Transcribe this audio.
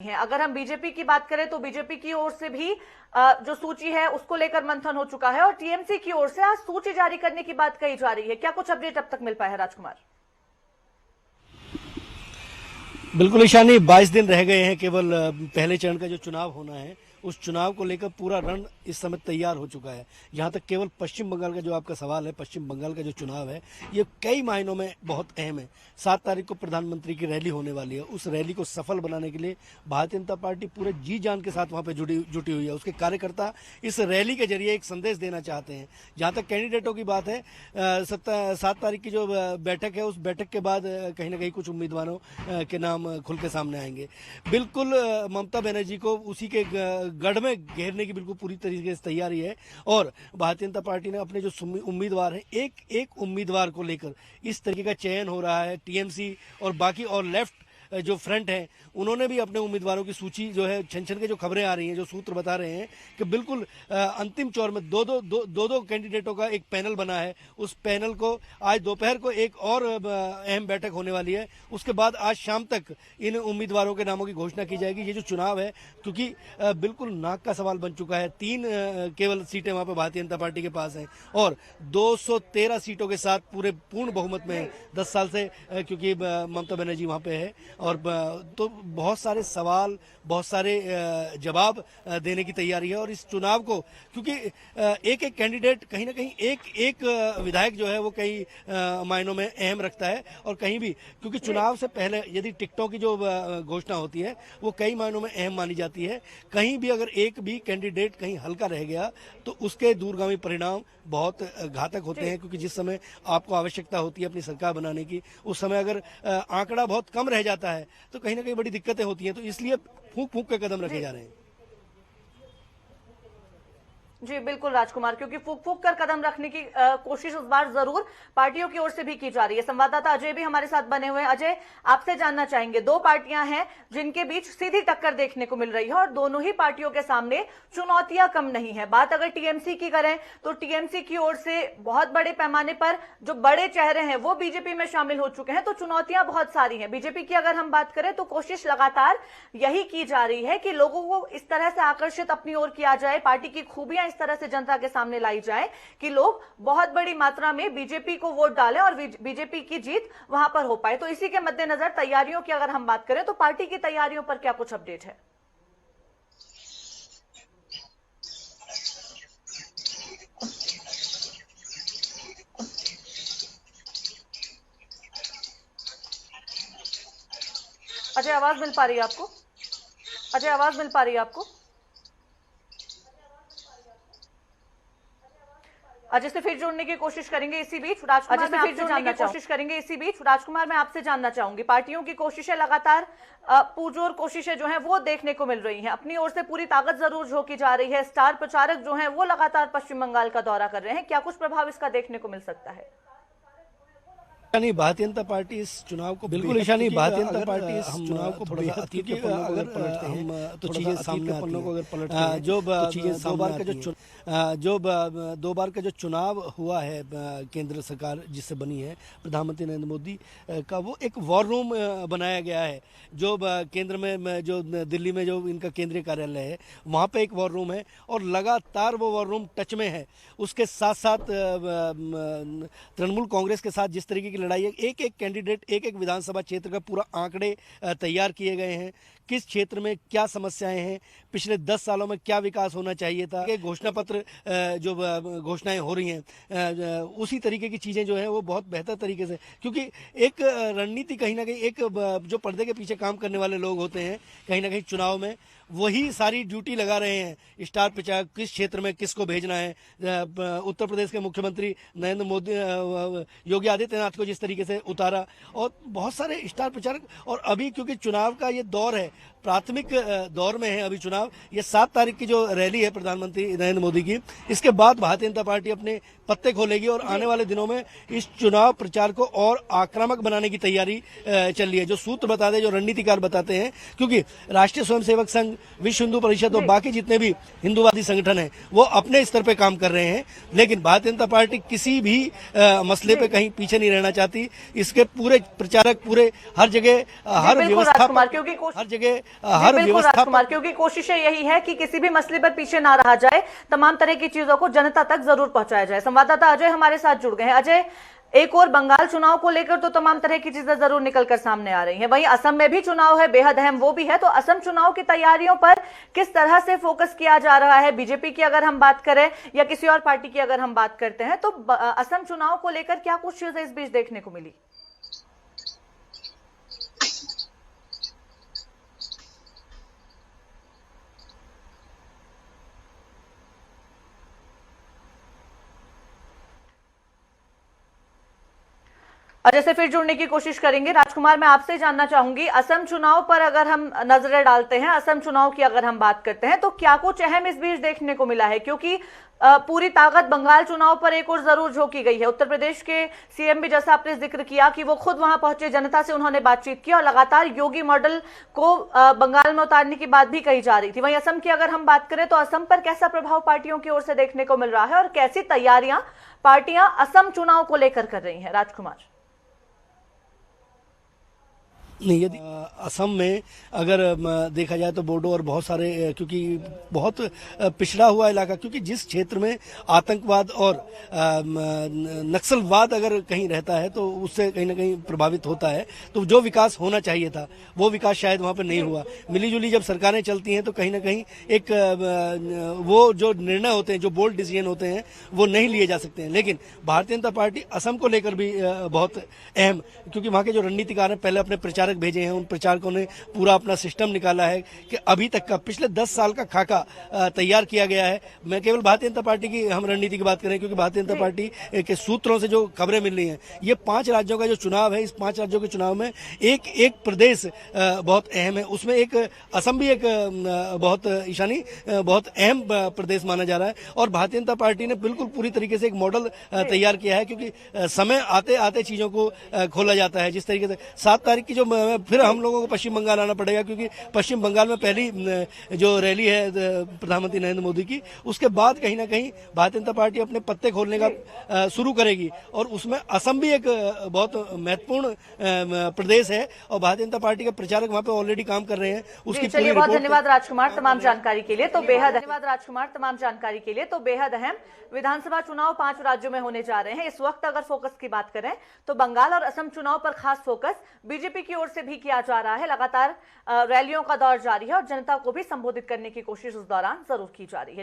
हैं। अगर हम बीजेपी की बात करें तो बीजेपी की ओर से भी जो सूची है उसको लेकर मंथन हो चुका है और टीएमसी की ओर से आज सूची जारी करने की बात कही जा रही है। क्या कुछ अपडेट अब तक मिल पाया है राजकुमार? बिल्कुल ईशानी, 22 दिन रह गए हैं केवल पहले चरण का जो चुनाव होना है उस चुनाव को लेकर पूरा रण इस समय तैयार हो चुका है। यहाँ तक केवल पश्चिम बंगाल का जो आपका सवाल है, पश्चिम बंगाल का जो चुनाव है ये कई मायनों में बहुत अहम है। 7 तारीख को प्रधानमंत्री की रैली होने वाली है। उस रैली को सफल बनाने के लिए भारतीय जनता पार्टी पूरे जी जान के साथ वहाँ पे जुटी हुई है। उसके कार्यकर्ता इस रैली के जरिए एक संदेश देना चाहते हैं। जहाँ तक कैंडिडेटों की बात है, 7 तारीख की जो बैठक है उस बैठक के बाद कहीं ना कहीं कुछ उम्मीदवारों के नाम खुल के सामने आएंगे। बिल्कुल ममता बनर्जी को उसी के गढ़ में घेरने की बिल्कुल पूरी तरीके से तैयारी है और भारतीय जनता पार्टी ने अपने जो उम्मीदवार हैं एक एक उम्मीदवार को लेकर इस तरीके का चयन हो रहा है। टीएमसी और बाकी और लेफ्ट जो फ्रंट है उन्होंने भी अपने उम्मीदवारों की सूची जो है छन छन के जो खबरें आ रही हैं, जो सूत्र बता रहे हैं कि बिल्कुल अंतिम चौर में दो कैंडिडेटों का एक पैनल बना है। उस पैनल को आज दोपहर को एक और अहम बैठक होने वाली है। उसके बाद आज शाम तक इन उम्मीदवारों के नामों की घोषणा की जाएगी। ये जो चुनाव है क्योंकि बिल्कुल नाक का सवाल बन चुका है। 3 केवल सीटें वहां पर भारतीय जनता पार्टी के पास हैं और 213 सीटों के साथ पूरे पूर्ण बहुमत में है 10 साल से, क्योंकि ममता बनर्जी वहां पे है और तो बहुत सारे सवाल, बहुत सारे जवाब देने की तैयारी है। और इस चुनाव को क्योंकि एक एक कैंडिडेट कहीं ना कहीं एक विधायक जो है वो कई मायनों में अहम रखता है और कहीं भी क्योंकि चुनाव से पहले यदि टिकटों की जो घोषणा होती है वो कई मायनों में अहम मानी जाती है। कहीं भी अगर एक भी कैंडिडेट कहीं हल्का रह गया तो उसके दूरगामी परिणाम बहुत घातक होते हैं, क्योंकि जिस समय आपको आवश्यकता होती है अपनी सरकार बनाने की उस समय अगर आंकड़ा बहुत कम रह जाता है तो कहीं ना कहीं बड़ी दिक्कतें होती हैं। तो इसलिए फूंक फूंक के कदम रखे जा रहे हैं। जी बिल्कुल राजकुमार, क्योंकि फूक फूक कर कदम रखने की कोशिश इस बार जरूर पार्टियों की ओर से भी की जा रही है। संवाददाता अजय भी हमारे साथ बने हुए हैं। अजय, आपसे जानना चाहेंगे, 2 पार्टियां हैं जिनके बीच सीधी टक्कर देखने को मिल रही है और दोनों ही पार्टियों के सामने चुनौतियां कम नहीं है। बात अगर टीएमसी की करें तो टीएमसी की ओर से बहुत बड़े पैमाने पर जो बड़े चेहरे हैं वो बीजेपी में शामिल हो चुके हैं, तो चुनौतियां बहुत सारी हैं। बीजेपी की अगर हम बात करें तो कोशिश लगातार यही की जा रही है कि लोगों को इस तरह से आकर्षित अपनी ओर किया जाए, पार्टी की खूबियां इस तरह से जनता के सामने लाई जाए कि लोग बहुत बड़ी मात्रा में बीजेपी को वोट डालें और बीजेपी की जीत वहां पर हो पाए। तो इसी के मद्देनजर तैयारियों की अगर हम बात करें तो पार्टी की तैयारियों पर क्या कुछ अपडेट है? अजय, आवाज मिल पा रही है आपको? अजय, आवाज मिल पा रही है आपको? अजय से फिर जोड़ने की कोशिश करेंगे। इसी बीच राजकुमार मैं आपसे जानना चाहूंगी, पार्टियों की कोशिशें लगातार पुरजोर कोशिशें जो हैं वो देखने को मिल रही हैं। अपनी ओर से पूरी ताकत जरूर झोंकी जा रही है। स्टार प्रचारक जो हैं वो लगातार पश्चिम बंगाल का दौरा कर रहे हैं। क्या कुछ प्रभाव इसका देखने को मिल सकता है? ईशानी, भारतीय जनता पार्टी इस चुनाव को बिल्कुल ईशानी भारतीय जनता पार्टी इस चुनाव को थोड़ा सा अतीत के पन्नों को अगर पलटते हैं तो चीजें सामने आती हैं। जो 2 बार का जो चुनाव हुआ है केंद्र सरकार जिससे बनी है प्रधानमंत्री नरेंद्र मोदी का, वो एक वॉर रूम बनाया गया है। जो केंद्र में जो दिल्ली में जो इनका केंद्रीय कार्यालय है वहाँ पे एक वॉर रूम है और लगातार वो वॉर रूम टच में है। उसके साथ साथ तृणमूल कांग्रेस के साथ जिस तरीके की लड़ाई है, एक एक कैंडिडेट एक एक विधानसभा क्षेत्र का पूरा आंकड़े तैयार किए गए हैं। किस क्षेत्र में क्या समस्याएं हैं, पिछले 10 सालों में क्या विकास होना चाहिए था, घोषणा पत्र जो घोषणाएं हो रही हैं उसी तरीके की चीजें जो है वो बहुत बेहतर तरीके से, क्योंकि एक रणनीति कहीं ना कहीं एक जो पर्दे के पीछे काम करने वाले लोग होते हैं कहीं ना कहीं चुनाव में वही सारी ड्यूटी लगा रहे हैं। स्टार प्रचारक किस क्षेत्र में किसको भेजना है। उत्तर प्रदेश के मुख्यमंत्री नरेंद्र मोदी योगी आदित्यनाथ को जिस तरीके से उतारा और बहुत सारे स्टार प्रचारक, और अभी क्योंकि चुनाव का ये दौर है, प्राथमिक दौर में है अभी चुनाव। ये 7 तारीख की जो रैली है प्रधानमंत्री नरेंद्र मोदी की, इसके बाद भारतीय जनता पार्टी अपने पत्ते खोलेगी और आने वाले दिनों में इस चुनाव प्रचार को और आक्रामक बनाने की तैयारी चल रही है। जो सूत्र बताते हैं, जो रणनीतिकार बताते हैं, क्योंकि राष्ट्रीय स्वयंसेवक संघ, विश्व हिंदू परिषद और बाकी जितने भी हिंदूवादी संगठन हैं वो अपने स्तर पे काम कर रहे हैं, लेकिन भारतीय जनता पार्टी किसी भी मसले पे कहीं पीछे नहीं रहना चाहती। इसके पूरे प्रचारक पूरे हर जगह, हर व्यवस्था, हर जगह हर बिल्कुल व्यवस्था राजकुमार, क्योंकि कोशिशें यही है कि किसी भी मसले पर पीछे ना रहा जाए, तमाम तरह की चीजों को जनता तक जरूर पहुंचाया जाए। संवाददाता अजय हमारे साथ जुड़ गए हैं। अजय, एक और बंगाल चुनाव को लेकर तो तमाम तरह की चीजें जरूर निकलकर सामने आ रही हैं, वहीं असम में भी चुनाव है, बेहद अहम वो भी है। तो असम चुनाव की तैयारियों पर किस तरह से फोकस किया जा रहा है? बीजेपी की अगर हम बात करें या किसी और पार्टी की अगर हम बात करते हैं, तो असम चुनाव को लेकर क्या कुछ चीजें इस बीच देखने को मिली? अजय से फिर जुड़ने की कोशिश करेंगे। राजकुमार, मैं आपसे जानना चाहूंगी, असम चुनाव पर अगर हम नजरें डालते हैं, असम चुनाव की अगर हम बात करते हैं, तो क्या कुछ अहम इस बीच देखने को मिला है? क्योंकि पूरी ताकत बंगाल चुनाव पर एक और जरूर झोंकी गई है। उत्तर प्रदेश के सीएम भी, जैसा आपने जिक्र किया, कि वो खुद वहां पहुंचे, जनता से उन्होंने बातचीत की और लगातार योगी मॉडल को बंगाल में उतारने की बात भी कही जा रही थी। वहीं असम की अगर हम बात करें, तो असम पर कैसा प्रभाव पार्टियों की ओर से देखने को मिल रहा है और कैसी तैयारियां पार्टियां असम चुनाव को लेकर कर रही हैं? राजकुमार। नहीं, यदि असम में अगर देखा जाए तो बोडो और बहुत सारे क्योंकि बहुत पिछड़ा हुआ इलाका, क्योंकि जिस क्षेत्र में आतंकवाद और नक्सलवाद अगर कहीं रहता है तो उससे कहीं ना कहीं प्रभावित होता है। तो जो विकास होना चाहिए था वो विकास शायद वहां पर नहीं हुआ। मिलीजुली जब सरकारें चलती हैं तो कहीं ना कहीं एक वो जो निर्णय होते हैं, जो बोल्ड डिसीजन होते हैं, वो नहीं लिए जा सकते हैं। लेकिन भारतीय जनता पार्टी असम को लेकर भी बहुत अहम, क्योंकि वहां के जो रणनीतिकार हैं, पहले अपने प्रचारक भेजे हैं, उन प्रचारकों ने पूरा अपना सिस्टम निकाला है कि अभी तक का पिछले 10 साल का खाका तैयार किया गया है। मैं केवल भारतीय जनता पार्टी की हम रणनीति की बात करें, क्योंकि भारतीय जनता पार्टी के सूत्रों से जो खबरें मिल रही हैं, ये 5 राज्यों का जो चुनाव है, इस 5 राज्यों के चुनाव में एक एक प्रदेश बहुत अहम है। उसमें एक असम भी एक बहुत ईशानी बहुत अहम प्रदेश माना जा रहा है। और भारतीय जनता पार्टी ने बिल्कुल पूरी तरीके से एक मॉडल तैयार किया है, क्योंकि समय आते आते चीजों को खोला जाता है। जिस तरीके से 7 तारीख की जो फिर हम लोगों को पश्चिम बंगाल आना पड़ेगा, क्योंकि पश्चिम बंगाल में पहली जो रैली है प्रधानमंत्री नरेंद्र मोदी की, उसके बाद कहीं ना कहीं भारतीय जनता पार्टी अपने पत्ते खोलने का शुरू करेगी। और उसमें असम भी एक बहुत महत्वपूर्ण प्रदेश है और भारतीय जनता पार्टी के प्रचारक वहां पे ऑलरेडी काम कर रहे हैं। उसकी चलिए, बहुत धन्यवाद राजकुमार तमाम जानकारी के लिए। तो बेहद धन्यवाद राजकुमार तमाम जानकारी के लिए। तो बेहद अहम विधानसभा चुनाव 5 राज्यों में होने जा रहे हैं। इस वक्त अगर फोकस की बात करें तो बंगाल और असम चुनाव पर खास फोकस बीजेपी की ओर से भी किया जा रहा है। लगातार रैलियों का दौर जारी है और जनता को भी संबोधित करने की कोशिश उस दौरान जरूर की जा रही है।